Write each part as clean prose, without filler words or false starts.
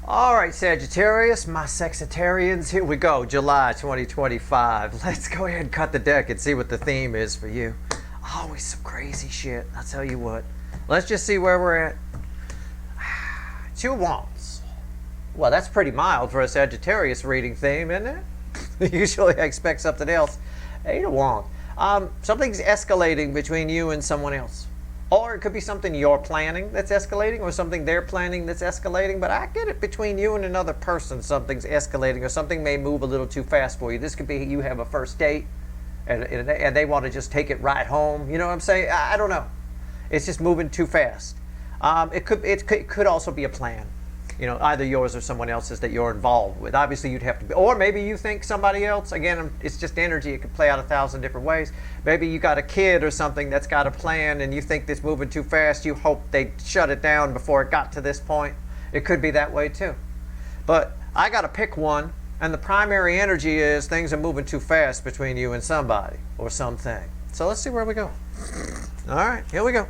All right, Sagittarius, my Sexitarians, here we go, July 2025. Let's go ahead and cut the deck and see what the theme is for you. Always some crazy shit, I'll tell you what. Let's just see where we're at. Two Wands. Well, that's pretty mild for a Sagittarius reading theme, isn't it? Usually I expect something else. Eight of Wands. Something's escalating between you and someone else. Or it could be something you're planning that's escalating, or something they're planning that's escalating. But I get it, between you and another person, something's escalating, or something may move a little too fast for you. This could be you have a first date, and they want to just take it right home. You know what I'm saying? I don't know. It's just moving too fast. It could also be a plan. You know, either yours or someone else's that you're involved with. Obviously, you'd have to be, or maybe you think somebody else. Again, it's just energy. It could play out 1,000 different ways. Maybe you got a kid or something that's got a plan, and you think this moving too fast. You hope they shut it down before it got to this point. It could be that way too. But I got to pick one, and the primary energy is things are moving too fast between you and somebody or something. So let's see where we go. All right, here we go.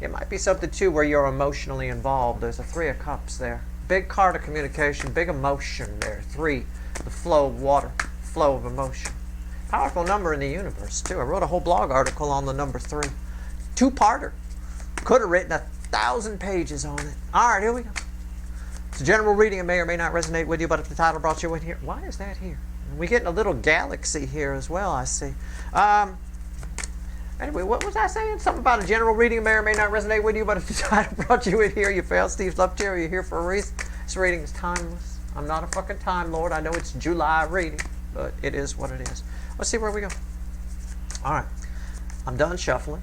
It might be something too where you're emotionally involved. There's a Three of Cups there. Big card of communication, big emotion there. Three, the flow of water, flow of emotion. Powerful number in the universe too. I wrote a whole blog article on the number 3. Two-parter. Could have written 1,000 pages on it. All right, here we go. It's a general reading. It may or may not resonate with you, but if the title brought you in here, why is that here? We're getting a little galaxy here as well, I see. Anyway, what was I saying? Something about a general reading may or may not resonate with you, but if the title brought you in here, you failed Steve's Love Chair, you're here for a reason. This reading is timeless. I'm not a fucking Time Lord. I know it's July reading, but it is what it is. Let's see where we go. All right. I'm done shuffling.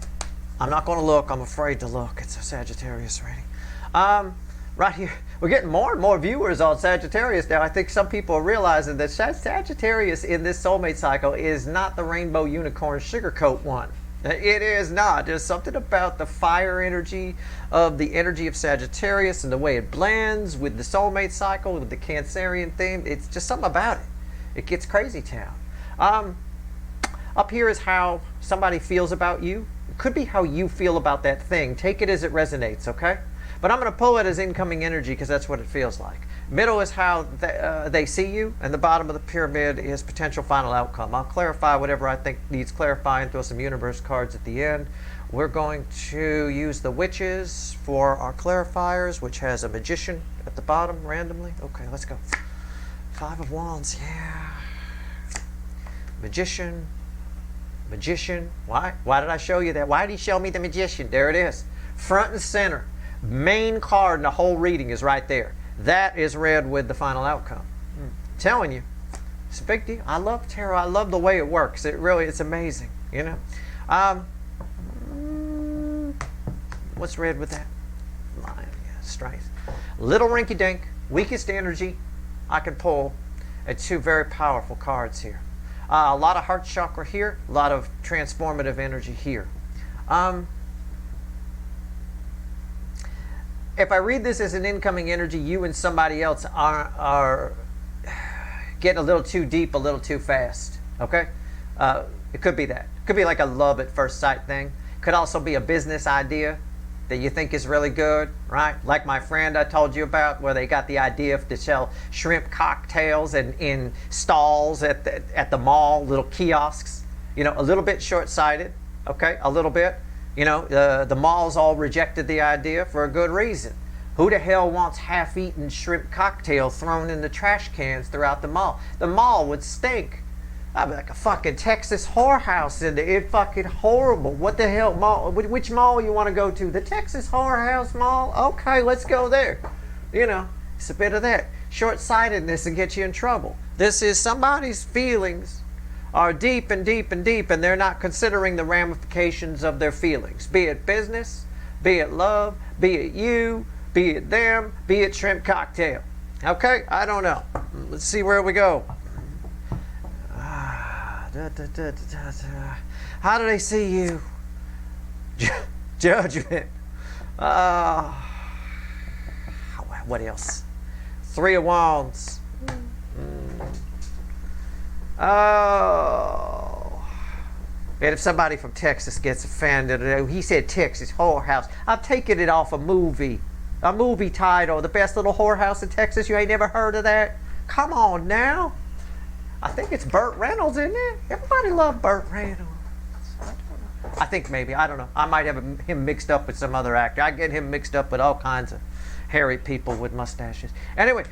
I'm not going to look. I'm afraid to look. It's a Sagittarius reading. Right here. We're getting more and more viewers on Sagittarius now. I think some people are realizing that Sagittarius in this soulmate cycle is not the rainbow unicorn sugarcoat one. It is not. There's something about the fire energy of the energy of Sagittarius and the way it blends with the soulmate cycle, with the Cancerian theme. It's just something about it. It gets crazy town. Up here is how somebody feels about you. It could be how you feel about that thing. Take it as it resonates, okay? But I'm going to pull it as incoming energy because that's what it feels like. Middle is how they see you, and the bottom of the pyramid is potential final outcome. I'll clarify whatever I think needs clarifying, throw some universe cards at the end. We're going to use the witches for our clarifiers, which has a magician at the bottom randomly. Okay, let's go. 5 of Wands, yeah. Magician. Magician. Why? Why did I show you that? Why did he show me the magician? There it is. Front and center. Main card in the whole reading is right there. That is read with the final outcome. I'm telling you, it's a big deal. I love tarot. I love the way it works. It's amazing, you know. What's read with that? Lion, yeah, strength. Little rinky dink, weakest energy I can pull, and 2 very powerful cards here. A lot of heart chakra here, a lot of transformative energy here. If I read this as an incoming energy, you and somebody else are getting a little too deep, a little too fast. Okay? It could be that. It could be like a love at first sight thing. Could also be a business idea that you think is really good, right? Like my friend I told you about, where they got the idea to sell shrimp cocktails in stalls at the mall, little kiosks. You know, a little bit short-sighted. Okay? A little bit. You know, the malls all rejected the idea for a good reason. Who the hell wants half-eaten shrimp cocktail thrown in the trash cans throughout the mall? The mall would stink. I'd be like a fucking Texas whorehouse in there. It's fucking horrible. What the hell mall? Which mall you want to go to? The Texas whorehouse mall? Okay, let's go there. You know, it's a bit of that. Short-sightedness and get you in trouble. This is somebody's feelings are deep and deep and deep, and they're not considering the ramifications of their feelings. Be it business, be it love, be it you, be it them, be it shrimp cocktail. Okay? I don't know. Let's see where we go. How do they see you? Judgment. What else? 3 of Wands. Oh. And if somebody from Texas gets offended, he said Texas whorehouse. I'm taking it off a movie. A movie title, The Best Little Whorehouse in Texas. You ain't never heard of that? Come on now. I think it's Burt Reynolds, isn't it? Everybody loves Burt Reynolds. I think maybe. I don't know. I might have him mixed up with some other actor. I get him mixed up with all kinds of hairy people with mustaches. Anyway,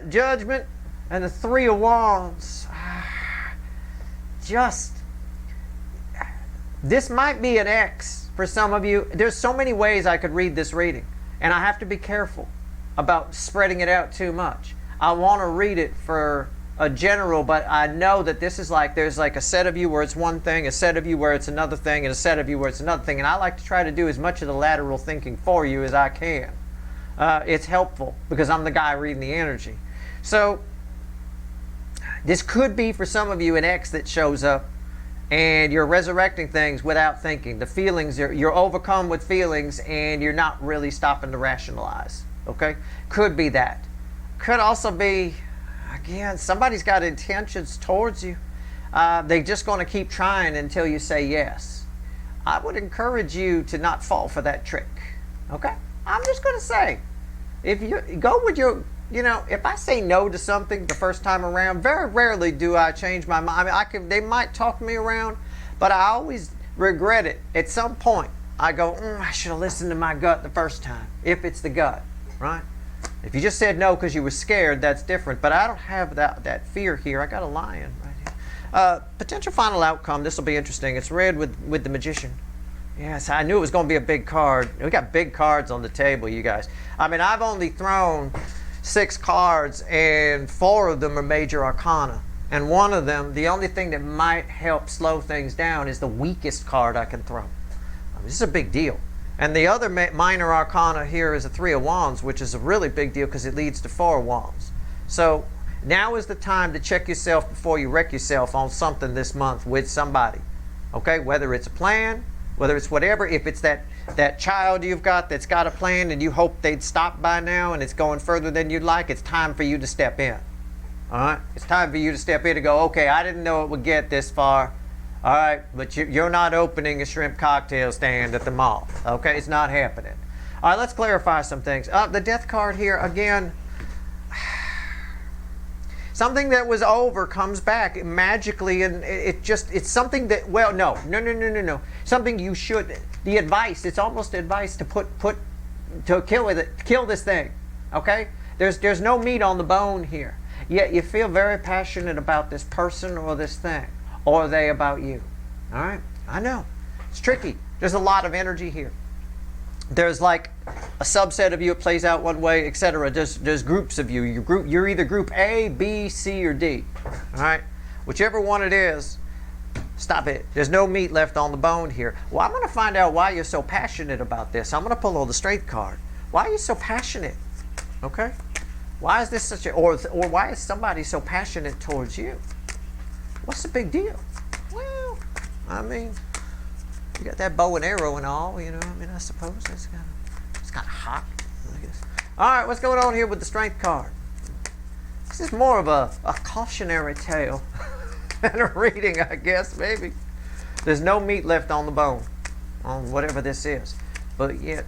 Judgment and the Three of Wands. This might be an X for some of you. There's so many ways I could read this reading, and I have to be careful about spreading it out too much. I want to read it for a general, but I know that this is like, there's like a set of you where it's one thing, a set of you where it's another thing, and a set of you where it's another thing. And I like to try to do as much of the lateral thinking for you as I can. It's helpful because I'm the guy reading the energy. So this could be for some of you an X that shows up, and you're resurrecting things without thinking. The feelings, you're overcome with feelings, and you're not really stopping to rationalize. Okay? Could be that. Could also be, again, somebody's got intentions towards you. They're just going to keep trying until you say yes. I would encourage you to not fall for that trick. Okay? I'm just going to say, if you go with your, if I say no to something the first time around, very rarely do I change my mind. I mean, they might talk me around, but I always regret it. At some point, I go, I should have listened to my gut the first time, if it's the gut, right? If you just said no because you were scared, that's different. But I don't have that fear here. I got a lion right here. Potential final outcome. This will be interesting. It's red with the Magician. Yes, I knew it was going to be a big card. We got big cards on the table, you guys. I mean, I've only thrown 6 cards, and 4 of them are major arcana. And one of them, the only thing that might help slow things down, is the weakest card I can throw. I mean, this is a big deal. And the other minor arcana here is a 3 of Wands, which is a really big deal because it leads to 4 of Wands. So now is the time to check yourself before you wreck yourself on something this month with somebody. Okay, whether it's a plan, whether it's whatever, if it's that child you've got that's got a plan and you hope they'd stop by now and it's going further than you'd like, it's time for you to step in. All right? It's time for you to step in and go, okay, I didn't know it would get this far. All right, but you're not opening a shrimp cocktail stand at the mall. Okay, it's not happening. All right, let's clarify some things. The Death card here, again, something that was over comes back magically, and it's something that, well, no. Something you should, the advice, it's almost advice to kill this thing, okay? There's no meat on the bone here. Yet you feel very passionate about this person or this thing. Or are they about you? All right? I know. It's tricky. There's a lot of energy here. There's like a subset of you, it plays out one way, etc. There's groups of you. You're either group A, B, C, or D. All right? Whichever one it is, stop it. There's no meat left on the bone here. Well, I'm going to find out why you're so passionate about this. I'm going to pull on the Strength card. Why are you so passionate? Okay? Why is this such a, or why is somebody so passionate towards you? What's the big deal? Well, I mean, you got that bow and arrow and all, I mean, I suppose it's kind of hot, I guess. All right, what's going on here with the Strength card? This is more of a cautionary tale than a reading, I guess, maybe. There's no meat left on the bone on whatever this is. But yet,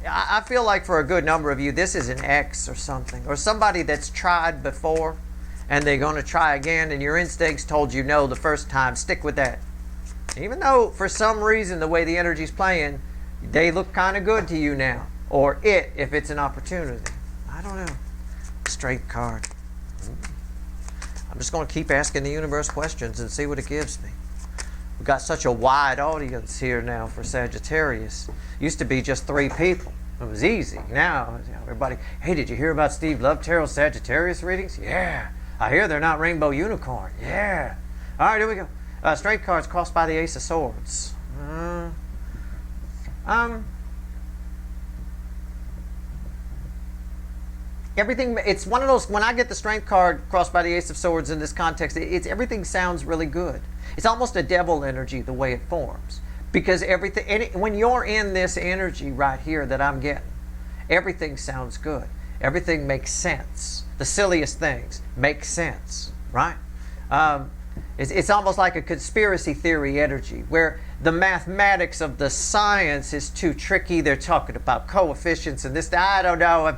I feel like for a good number of you, this is an X or something, or somebody that's tried before, and they're going to try again, and your instincts told you no the first time. Stick with that. Even though, for some reason, the way the energy's playing, they look kind of good to you now. Or it, if it's an opportunity. I don't know. Strength card. I'm just going to keep asking the universe questions and see what it gives me. We've got such a wide audience here now for Sagittarius. Used to be just 3 people. It was easy. Now, everybody, hey, did you hear about Steve Love Tarot's Sagittarius readings? Yeah. I hear they're not rainbow unicorn. Yeah. All right, here we go. Strength cards crossed by the Ace of Swords. Everything, it's one of those, when I get the Strength card crossed by the Ace of Swords in this context, everything sounds really good. It's almost a devil energy the way it forms. Because when you're in this energy right here that I'm getting, everything sounds good. Everything makes sense. The silliest things make sense, right? It's almost like a conspiracy theory energy where the mathematics of the science is too tricky. They're talking about coefficients and this, I don't know,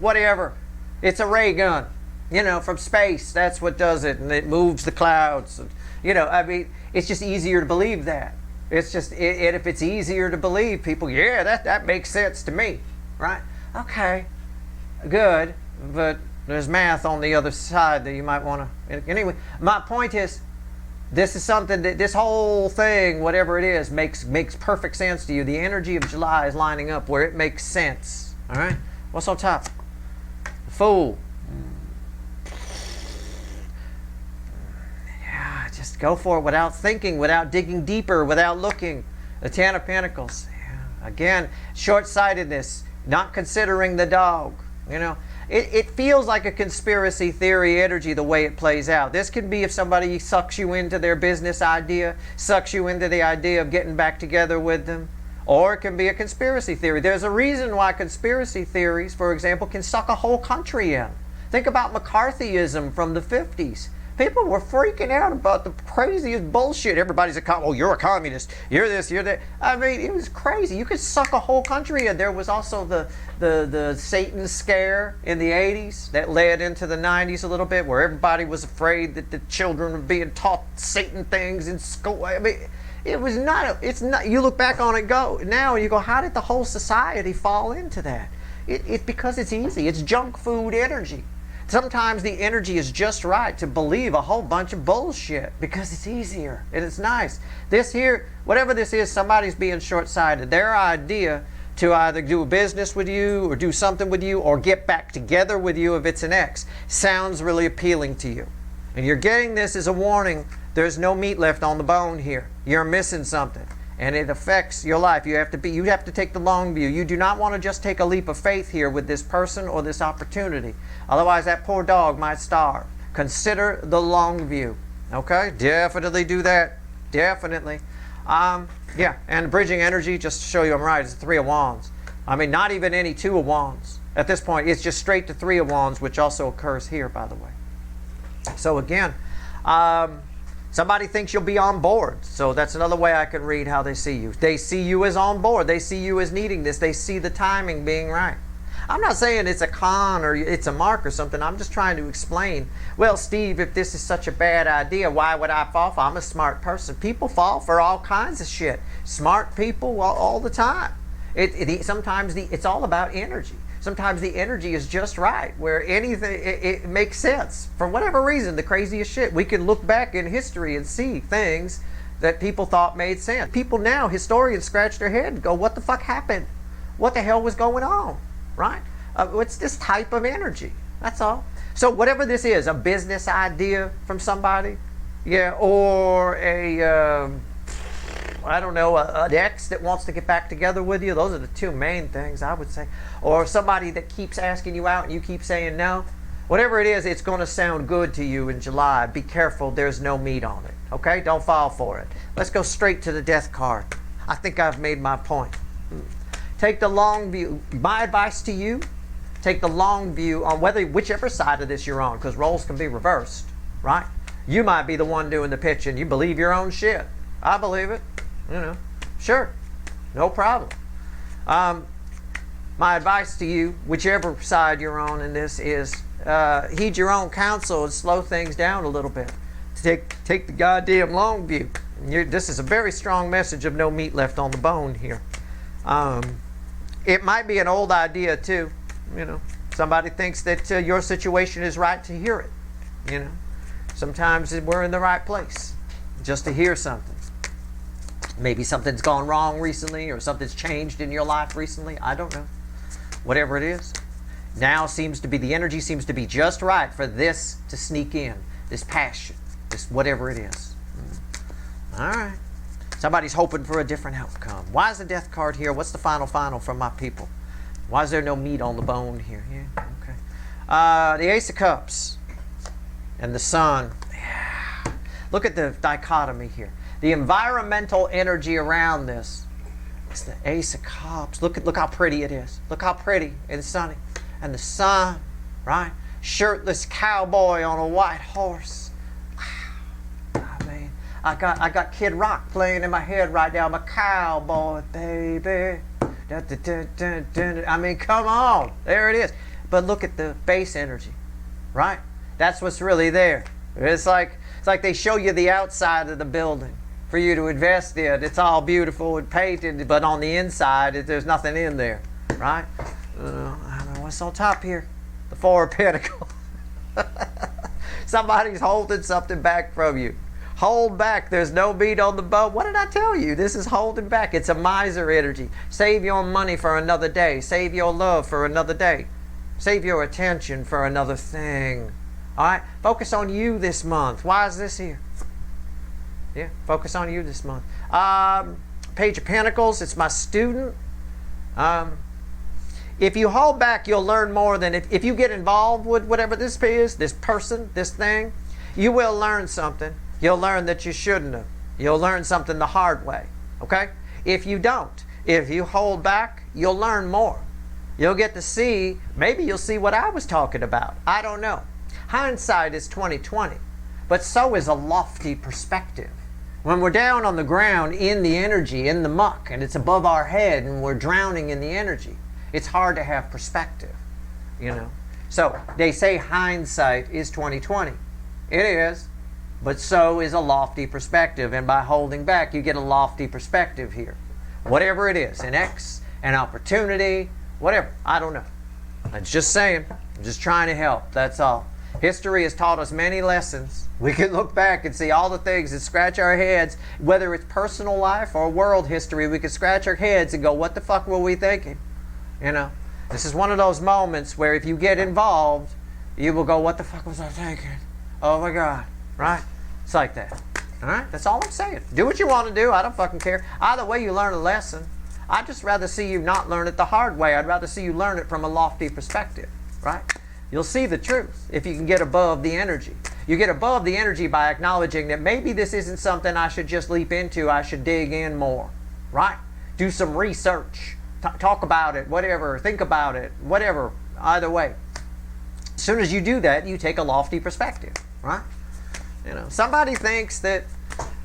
whatever. It's a ray gun, you know, from space. That's what does it, and it moves the clouds. You know, I mean, it's just easier to believe that. It's just, if it's easier to believe, people, yeah, that makes sense to me, right? Okay, good, but there's math on the other side that you might want to. Anyway, my point is, this is something that this whole thing, whatever it is, makes perfect sense to you. The energy of July is lining up where it makes sense. All right, what's on top? The Fool. Yeah, just go for it without thinking, without digging deeper, without looking. The Ten of Pentacles. Yeah. Again, short-sightedness, not considering the dog. You know, it feels like a conspiracy theory energy the way it plays out. This can be if somebody sucks you into their business idea, sucks you into the idea of getting back together with them, or it can be a conspiracy theory. There's a reason why conspiracy theories, for example, can suck a whole country in. Think about McCarthyism from the 50s. People were freaking out about the craziest bullshit. Everybody's oh, you're a communist. You're this, you're that. I mean, it was crazy. You could suck a whole country in. There was also the Satan scare in the 80s that led into the 90s a little bit, where everybody was afraid that the children were being taught Satan things in school. I mean, it was not, it's not, you look back on it now and you go, how did the whole society fall into that? It's because it's easy. It's junk food energy. Sometimes the energy is just right to believe a whole bunch of bullshit because it's easier and it's nice. This here, whatever this is, somebody's being short-sighted. Their idea to either do business with you or do something with you or get back together with you if it's an ex sounds really appealing to you. And you're getting this as a warning. There's no meat left on the bone here. You're missing something. And it affects your life. You have to take the long view. You do not want to just take a leap of faith here with this person or this opportunity. Otherwise, that poor dog might starve. Consider the long view. Okay? Definitely do that. Definitely. Yeah, and bridging energy, just to show you I'm right, is the Three of Wands. I mean, not even any Two of Wands. At this point, it's just straight to Three of Wands, which also occurs here, by the way. So again, somebody thinks you'll be on board. So that's another way I can read how they see you. They see you as on board. They see you as needing this. They see the timing being right. I'm not saying it's a con or it's a mark or something. I'm just trying to explain, well, Steve, if this is such a bad idea, why would I fall for it? I'm a smart person. People fall for all kinds of shit. Smart people all the time. Sometimes it's all about energy. Sometimes the energy is just right, where anything, it makes sense. For whatever reason, the craziest shit. We can look back in history and see things that people thought made sense. People now, historians, scratch their head and go, what the fuck happened? What the hell was going on? Right? It's this type of energy. That's all. So whatever this is, a business idea from somebody, yeah, or I don't know, an ex that wants to get back together with you. Those are the two main things I would say. Or somebody that keeps asking you out and you keep saying no. Whatever it is, it's going to sound good to you in July. Be careful, there's no meat on it. Okay? Don't fall for it. Let's go straight to the Death card. I think I've made my point. Take the long view. My advice to you, take the long view on whichever side of this you're on, because roles can be reversed, right? You might be the one doing the pitching. You believe your own shit. I believe it. You know, sure, no problem. My advice to you, whichever side you're on in this, is heed your own counsel and slow things down a little bit. Take the goddamn long view. This is a very strong message of no meat left on the bone here. It might be an old idea too. You know, somebody thinks that your situation is right to hear it. You know, sometimes we're in the right place just to hear something. Maybe something's gone wrong recently or something's changed in your life recently. I don't know. Whatever it is. Now the energy seems to be just right for this to sneak in. This passion. This whatever it is. All right. Somebody's hoping for a different outcome. Why is the Death card here? What's the final from my people? Why is there no meat on the bone here? Yeah, okay. The Ace of Cups and the Sun. Yeah. Look at the dichotomy here. The environmental energy around this is the Ace of Cups. Look how pretty it is. Look how pretty and sunny. And the sun, right? Shirtless cowboy on a white horse. I got Kid Rock playing in my head right now. I'm a cowboy, baby. Da, da, da, da, da. I mean, come on. There it is. But look at the base energy, right? That's what's really there. It's like they show you the outside of the building for you to invest in. It's all beautiful and painted, but on the inside, there's nothing in there, right? I don't know what's on top here. The Four of Pentacles. Somebody's holding something back from you. Hold back. There's no meat on the bone. What did I tell you? This is holding back. It's a miser energy. Save your money for another day. Save your love for another day. Save your attention for another thing. All right? Focus on you this month. Why is this here? Yeah, focus on you this month. Page of Pentacles. It's my student. If you hold back, you'll learn more than if you get involved with whatever this is, this person, this thing, you will learn something. You'll learn that you shouldn't have. You'll learn something the hard way, okay? If you don't, if you hold back, you'll learn more. You'll get to see, maybe you'll see what I was talking about. I don't know. Hindsight is 20/20, but so is a lofty perspective. When we're down on the ground in the energy, in the muck, and it's above our head and we're drowning in the energy, it's hard to have perspective, you know. So they say hindsight is 20/20. It is. But so is a lofty perspective. And by holding back, you get a lofty perspective here. Whatever it is, an X, an opportunity, whatever. I don't know. I'm just saying. I'm just trying to help. That's all. History has taught us many lessons. We can look back and see all the things and scratch our heads. Whether it's personal life or world history, we can scratch our heads and go, what the fuck were we thinking? You know, this is one of those moments where if you get involved, you will go, what the fuck was I thinking? Oh my God. Right? It's like that. All right? That's all I'm saying. Do what you want to do. I don't fucking care. Either way, you learn a lesson. I'd just rather see you not learn it the hard way. I'd rather see you learn it from a lofty perspective. Right? You'll see the truth if you can get above the energy. You get above the energy by acknowledging that maybe this isn't something I should just leap into. I should dig in more. Right? Do some research. Talk about it. Whatever. Think about it. Whatever. Either way. As soon as you do that, you take a lofty perspective. Right? You know, somebody thinks that,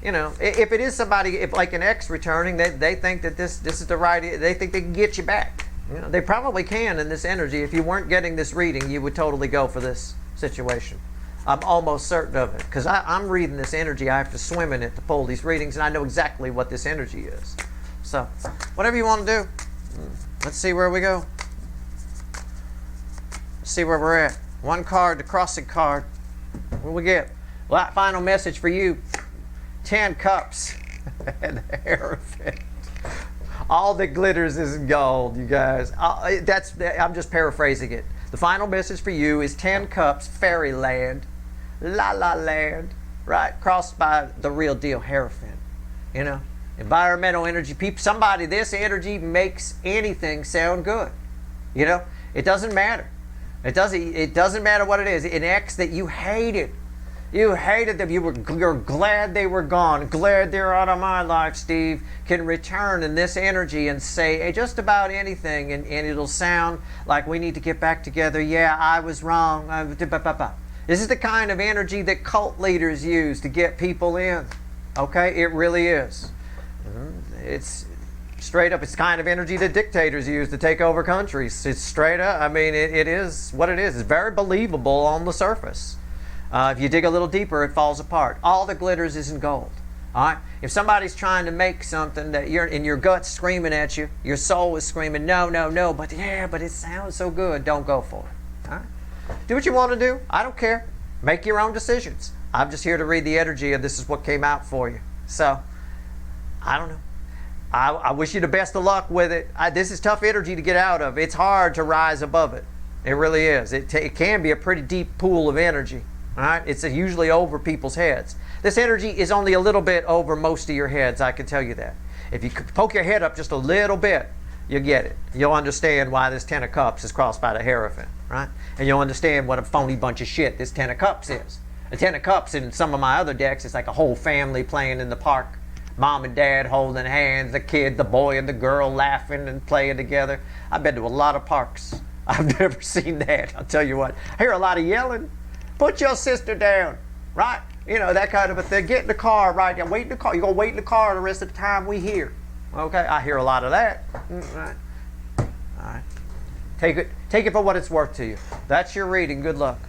you know, if it is somebody, if like an ex returning, they think that this is the right, they think they can get you back. You know, they probably can in this energy. If you weren't getting this reading, you would totally go for this situation. I'm almost certain of it. Because I'm reading this energy. I have to swim in it to pull these readings, and I know exactly what this energy is. So, whatever you want to do. Let's see where we go. Let's see where we're at. One card, the crossing card. What do we get? Well, that final message for you, 10 cups and the Hierophant. All that glitters is gold, you guys. I'm just paraphrasing it. The final message for you is 10 cups, fairyland, la la land, right? Crossed by the real deal, Hierophant. You know, environmental energy. Somebody, this energy makes anything sound good. You know, it doesn't matter. It doesn't matter what it is. An ex that you hated. You hated them. You're glad they were gone. Glad they're out of my life, Steve. Can return in this energy and say hey, just about anything, and it'll sound like we need to get back together. Yeah, I was wrong. This is the kind of energy that cult leaders use to get people in. Okay? It really is. It's straight up. It's the kind of energy that dictators use to take over countries. It's straight up. I mean, it is what it is. It's very believable on the surface. If you dig a little deeper, it falls apart. All that glitters isn't gold. All right? If somebody's trying to make something that you're in your gut's screaming at you, your soul is screaming, no, no, no, but it sounds so good, don't go for it. All right? Do what you want to do. I don't care. Make your own decisions. I'm just here to read the energy, and this is what came out for you. So, I don't know. I wish you the best of luck with it. This is tough energy to get out of. It's hard to rise above it. It really is. It can be a pretty deep pool of energy. All right? It's usually over people's heads. This energy is only a little bit over most of your heads, I can tell you that. If you poke your head up just a little bit, you'll get it. You'll understand why this 10 of Cups is crossed by the Hierophant, right? And you'll understand what a phony bunch of shit this 10 of Cups is. The 10 of Cups in some of my other decks, it's like a whole family playing in the park. Mom and dad holding hands, the kid, the boy and the girl laughing and playing together. I've been to a lot of parks. I've never seen that. I'll tell you what. I hear a lot of yelling. Put your sister down, right? You know, that kind of a thing. Get in the car right now. Wait in the car. You're going to wait in the car the rest of the time we here. Okay? I hear a lot of that. All right. All right. Take it for what it's worth to you. That's your reading. Good luck.